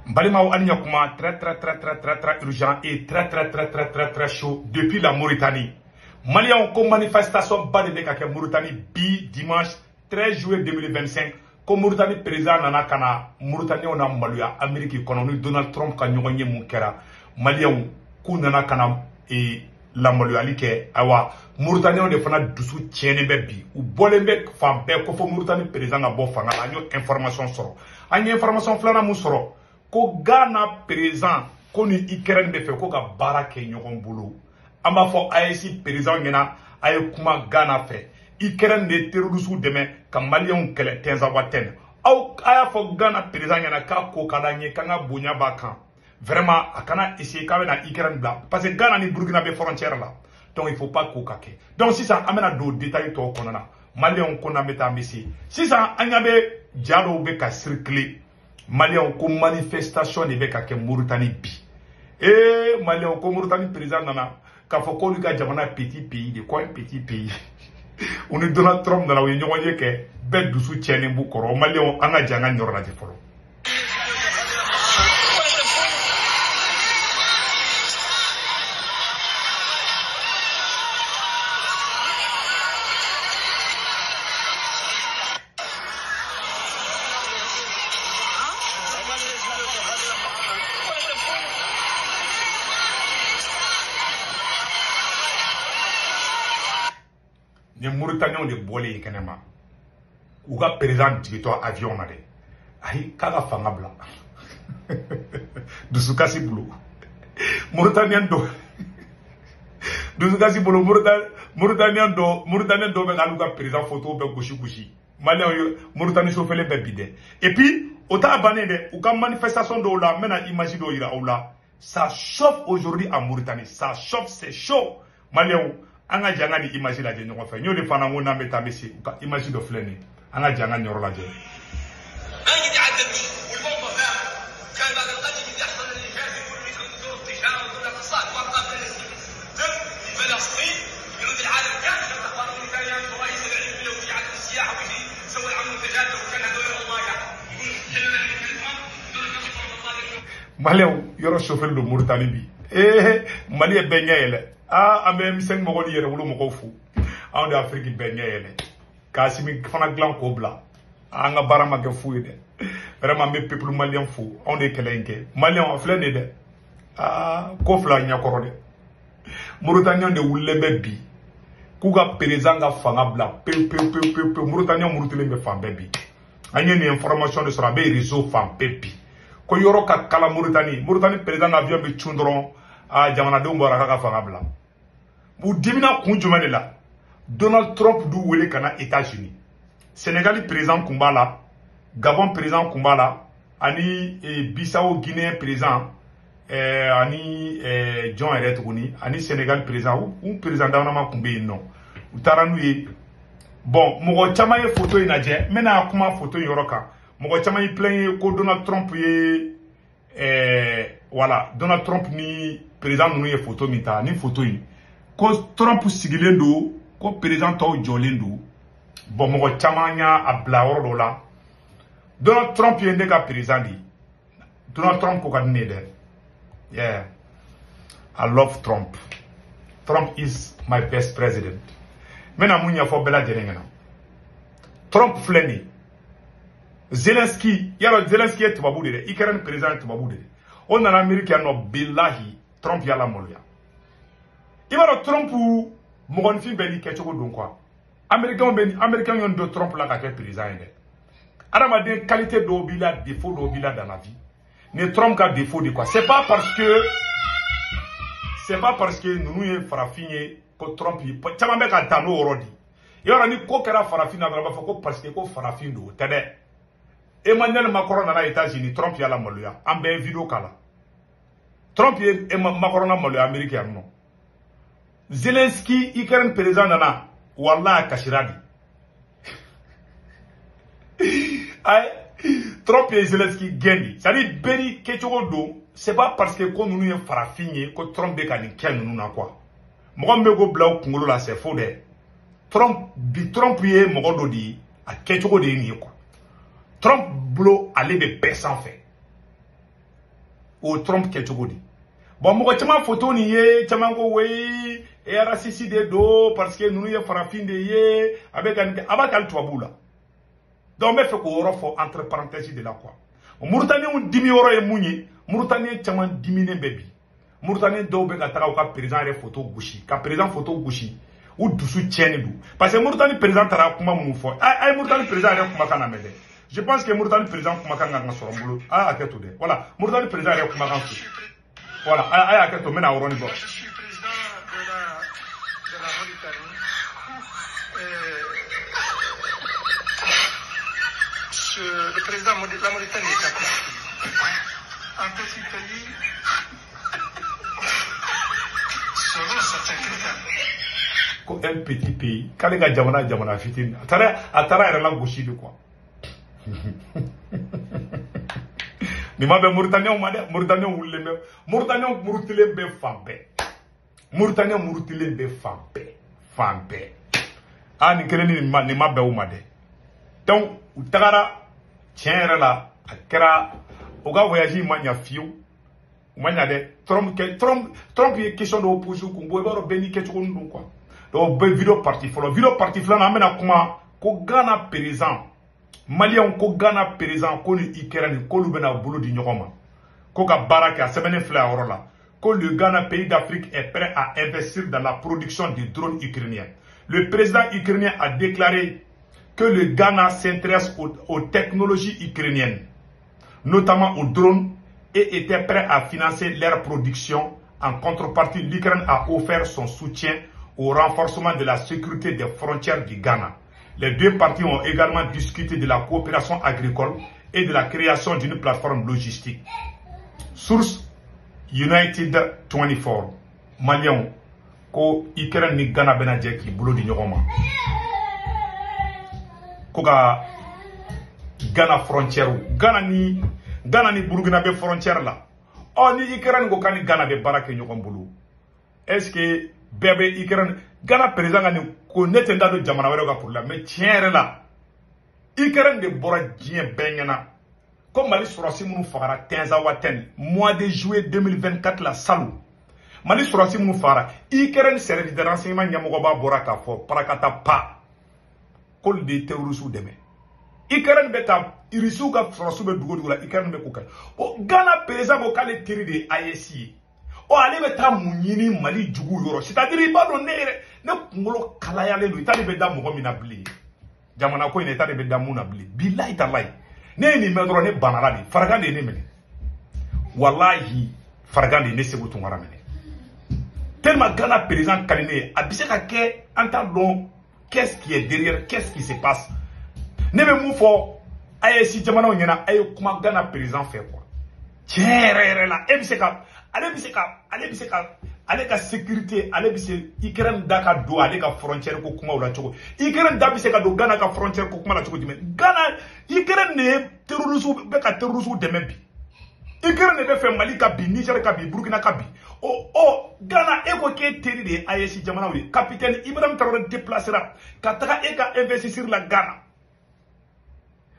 Mbalima Anyakuma, très urgent et très chaud depuis la Mauritanie. Maliens ont manifestation bas de Mauritanie dimanche 13 juillet 2025. Comme Mauritanie président nana kana Mauritanie on a maluya Amérique économique Donald Trump ka nyonye mukera Maliens ku nana kana et la maluya like awa Mauritanie on defana dusu tiene bebi ou bolembe fambe ko fo Mauritanie président na bo fanga anyo information soro anyo information flana mu soro ko Ghana président ko ni Ukraine be fe ko ka barake nyokon bulu amba fo AEC président ngena ay kuma Ghana fe Ukraine de terroristes demain comme Maliens kele tenza waten au aya fo Ghana président ngena ka ko kadanye kanga bunya bakan vraiment akana essayer quand même na Ukraine bla parce que Ghana ni Burkina be frontière là donc il faut pas ko kake donc si ça amena do détail to konana Maliens ko na meta messi si ça anyabe dialo be ka circuler Maliens ko manifestation de be ka ke Mauritanie bi et Maliens ko Mauritanie président nana ka fo ko ka jamana petit pays de quoi petit pays on est Donald Trump dans la réunion que bête du soutien et boucoro Maliens anga janga nyora de folo les Mauritaniens de bolé kenema uga président directeur avion na de ay kaga fangabla du sukasi bulu Mauritanien do du sukasi bulu Mauritanien do be aluga président photo be gauchi Malien Mauritanie so fele be bide et puis ota bané de uga manifestation do la mena image do ira oula ça chauffe aujourd'hui en Mauritanie ça chauffe c'est chaud Malien anga janga di image la je ñoko fe ñoo de fana ngona meta messi ka image do fleni anga janga ñoro la je باقي يتعدد والبومبا كان بعد القتل اللي يحصل اللي كان يقول لك دور التجاره ودور الاقتصاد وقف في فلسطين يرد العالم كامل الاخبار الامريكيه ورئيس العلم الدولي على السياحه ويجي يسوي العمل التجاري وكان هذول الله يقول حلنا Malien yoro chauffeur de Mauritanie bi Malien benyele ambe miseng mo goli yere wulo mo ko fu en Afrique benyele kasimi fana glan ko bla anga barama ke fu de vraiment mes peuple malien fu on est kelenke malien on flene de ko fla nyakoro de Mauritanien de wulle bebi kuga président ga fanga bla pe Mauritanien Mauritanie be fambe bi anye ni information de sera be réseau fam pepi ko yoro ka kala Mauritanie président avion be chundron a jamana de mbora ka fanga bla bu dimina kun jumane la Donald Trump du wele kana États-Unis Sénégal président Kumbala Gabon président Kumbala ani Bissau Guinée président ani John Eretuguni ani Sénégal président ou président d'anama kumbe non utaranu ye bon mogo chama ye photo inaje mena kuma photo yoroka mogo chama ye plein ko Donald Trump ye voilà Donald Trump ni président nous ye photo mita ni photo yi ko Trump sigilendo ko président to jolendo bon mogo chama nya abla woro la Donald Trump ye ndeka président di Donald Trump ko kadne de yeah I love Trump. Trump is my best president. Mena munya fo bela jelengena. Trump fleni. Zelensky, yalo Zelensky est tubabu de. Ukraine président tubabu de. On a l'Amérique no billahi Trump yala moluya. Ibaro Trump ou mon fin beli ketchoko don quoi. Américain yon do Trump la ka président de. Adama de qualité do bila défaut do bila dans la vie. Ne Trump ka défaut de quoi? C'est pas parce que nous y farafine ko Trump yi chama be ka tano orodi yora ni ko kera farafina ba fa ko parce que ko farafine do tede Emmanuel Macron na États-Unis Trump ya la moluya ambe vidéo kala Trump ye Macron na moluya américain no Zelensky Ukraine président nana wallahi kashiradi ay Trump et Zelensky gagnent. Ça dit, Berry, Ketchogo, c'est pas parce que quand nous sommes farafine, que Trump est quand nous n'a quoi. Moi, je me blau Congolo là, c'est faux de. Trump est mon dit, à Ketchogo de quoi. Trump blo aller de baisse en fait. o Trump kɛ cogo di. Bon mɔgɔ caman photo ni ye caman ko wey e raciste de do parce que nunu ye farafin de ye avec aba kal tubabu la. Donc me fait ko yɔrɔ fɔ entre parenthèses de la quoi. Mauritaniens dimi yɔrɔ ye mun ye Mauritaniens caman diminen bɛ bi. Mauritaniens dɔw bɛ ka taga u ka président yɛrɛ photo gosi ka président photo gosi u dusu tiɲɛni do parce que Mauritanie président taara kuma mun fɔ ay Mauritanie président yɛrɛ kuma kan na mɛ dɛ. Je pense que Mauritanie président kuma kan ka sɔrɔ n bolo a hakɛ to dɛ. Voilà Mauritanie président yɛrɛ kuma kan fɔ. Voilà, a hakɛ to n bɛna yɔrɔnin bɔ. Je suis président de la Mauritanie. Le président de la Mauritanie est accompli. Un petit pays, selon certains critères. Un petit pays, quand les gars jamana fitin, atara yɛrɛ la gosi de quoi. Ni ma bɛ Mauritaniens ma dɛ, Mauritaniens wulilen bɛ, Mauritaniens murutilen bɛ fan bɛɛ. Mauritaniens murutilen bɛ fan bɛɛ. Ah ni kelen ni ma bɛ u ma dɛ. Donc u tagara tiɲɛ yɛrɛ la a kɛra o ka voyage ma ɲa fiyewu u ma ɲa dɛ. Trump ye question dɔw pose kun bɔ i b'a dɔn bɛɛ n'i kɛcogo don quoi. Donc bɛɛ video parti filanan an bɛna kuma ko Ghana président Maliens ko Ghana président ko ni Ukraine ko lu bɛna bolo di ɲɔgɔn ma ko ka baara kɛ a sɛbɛnnen filɛ a yɔrɔ la ko le Ghana pays d'Afrique est prêt à investir dans la production de drones ukrainiens. Le président ukrainien a déclaré que le Ghana s'intéresse aux technologies ukrainiennes, notamment aux drones, et était prêt à financer leur production. En contrepartie, l'Ukraine a offert son soutien au renforcement de la sécurité des frontières du Ghana. Les deux parties ont également discuté de la coopération agricole et de la création d'une plateforme logistique. Source United 24. Maliens, ko Ukraine ni Ghana bena jɛ k'i bolo di ɲɔgɔn ma. Ko ka Ghana frontière, Ghana ni Burkina bɛ frontière la. Oh ni Ukraine ko kani Ghana bɛ baara kɛ ɲɔgɔn bolo. Est-ce que bɛɛ bɛ Ukraine Ghana président ka ni ko ne tɛ n da don jamana wɛrɛw ka problème mais tiɲɛ yɛrɛ la Ukraine de bɔra diɲɛ bɛɛ ɲɛna ko Mali sɔrɔsi minnu fagara Tinzawatène mois de juillet 2024 la salon Mali sɔrɔsi minnu fagara Ukraine service de renseignement ɲɛmɔgɔba bɔra k'a fɔ parakata pa k'olu de ye terroriste dɛmɛ Ukraine bɛ taa Irisiw ka sɔrɔsiw bɛ dugu dugu la Ukraine bɛ k'u kɛ o Ghana président ko k'ale teri de ye AES ye o ale bɛ taa mun ɲini Mali jugu yɔrɔ c'est-à-dire i b'a dɔn ne kunkolo kalayalen don i t'ale bɛ da mɔgɔ min na bilen jamana ko in na i t'ale bɛ da mun na bilen bilahi talahi ne ye nin mɛn dɔrɔn ne banala de farigan de ye ne minɛ walahi farigan de ye ne Segu Tunkara minɛ tellement Ghana président ka di ne ye a bɛ se ka kɛ an t'a dɔn qu'est-ce qui est derrière qu'est-ce qui se passe ne bɛ mun fɔ AES jamanaw ɲɛna a ye kuma Ghana président fɛ quoi tiɲɛ yɛrɛ yɛrɛ la e bɛ se ka ale ka sécurité ale bɛ se Ukraine da ka don ale ka frontière ko kuma la cogo Ukraine da bɛ se ka don Ghana ka frontière ko kuma la cogo jumɛn Ghana Ukraine ne ye terroristes bɛ ka terroristes dɛmɛ bi Ukraine ne bɛ fɛ Mali ka bi Niger ka bi Burkina ka bi Ghana e ko k'e teri de ye AES jamanaw ye capitaine Ibrahim Traoré déplacera ka taga e ka investir la Ghana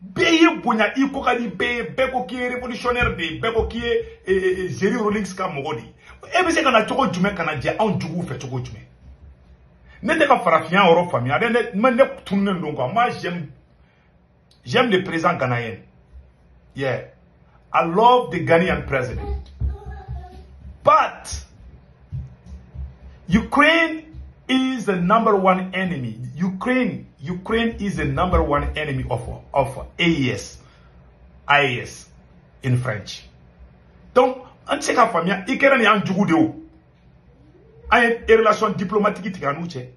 bɛɛ ye bonya i ko ka di bɛɛ ko k'i ye révolutionnaire de ye bɛɛ ko k'i ye Jerry Rawlings ka mɔgɔ de ye e bɛ se ka na cogo jumɛn ka na jɛ anw juguw fɛ cogo jumɛn ne tɛ ka farafinya yɔrɔ faamuya ne tununen don quoi moi j'aime le président ghanéen yeah I love the Ghanaian president but Ukraine is the number one enemy. Ukraine is the number one enemy of AES in French. Donc, on sait qu'à famille, Ukraine est un jugu de haut. A une relation diplomatique qui est nous chez.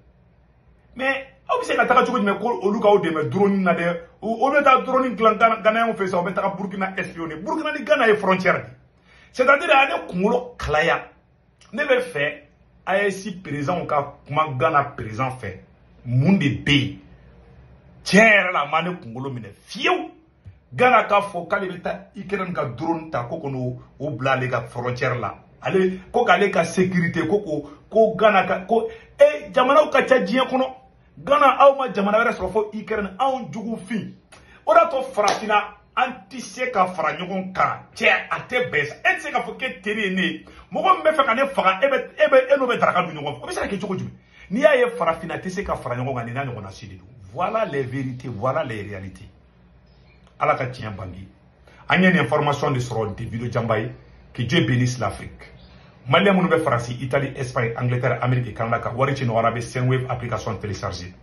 Mais, on sait qu'à Takajugu, mais au Luka ou de drone nade, ou on a drone Ghana, on fait ça, on met à Burkina espionner. Burkina ni Ghana est frontière. C'est-à-dire, à un Kumulo Klaya, ne veut faire. AES président ka kuma Ghana président fait mun de be tiɲɛ la ma ne kunkolo minɛ fiyewu Ghana ka fɔ k'ale bɛ taa Ukraine ka drone ta ko kɔnɔ o bila ale ka frontière la ale ko k'ale ka sécurité ko Ghana ka ko jamanaw ka ca diɲɛ kɔnɔ Ghana aw ma jamana wɛrɛ sɔrɔ fo Ukraine anw jugu fin o de y'a to farafinna antise ka fara ɲɔgɔn kan cɛ a tɛ bɛn sa e tɛ se ka fɔ k'e teri ye ne ye mɔgɔ min bɛ fɛ ka ne faga e n'o bɛ daraka dun ɲɔgɔn fɛ o bɛ se ka kɛ cogo jumɛn n'i y'a ye farafinna tɛ se ka fara ɲɔgɔn kan nin n'a ɲɔgɔnna si de don voilà les vérités voilà les réalités ala ka tiɲɛ bange an ye nin information de sɔrɔ nin tɛ video janba ye que Dieu bénisse l'Afrique malien minnu bɛ Faransi Italie Espagne Angleterre Amérique Canada ka wari ci nɔgɔyara bɛ Sendwave application télécharger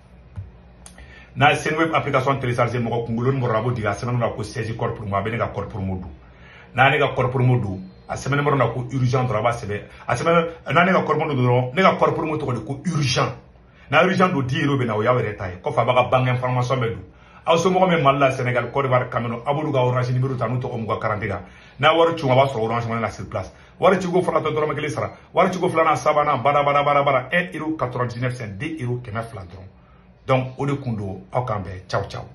n'a ye Sendwave application télécharger mɔgɔ kunkolo ni mɔgɔ b'o digi a sɛbɛnni na ko 16 corps pour moi a bɛ ne ka corps pour moi don n'a ne ka corps pour moi don a sɛbɛnni mɔgɔ na ko urgent dɔrɔn a b'a sɛbɛn a sɛbɛn n'a ne ka corps pour moi don dɔrɔn ne ka corps pour moi tɔgɔ de ko urgent n'a urgent don 10 € bɛ na o y'aw yɛrɛ ta ye kɔfɛ a b'a ka banque information bɛ don aw somɔgɔ min Mali la Sénégal Côte d'Ivoire Cameroun a b'olu ka orange numéro ta n'u tɔgɔ m'u ka carte kan n'a wari ci a b'a sɔrɔ orange money la sur place wari ci ko fɔlɔ tɛ dɔrɔmɛ 1 sara wari ci ko filanan sabanan bara 1 € 99 cents 2 € 200 dɔrɔn donc o de kun don aw k'an bɛn ciao ciao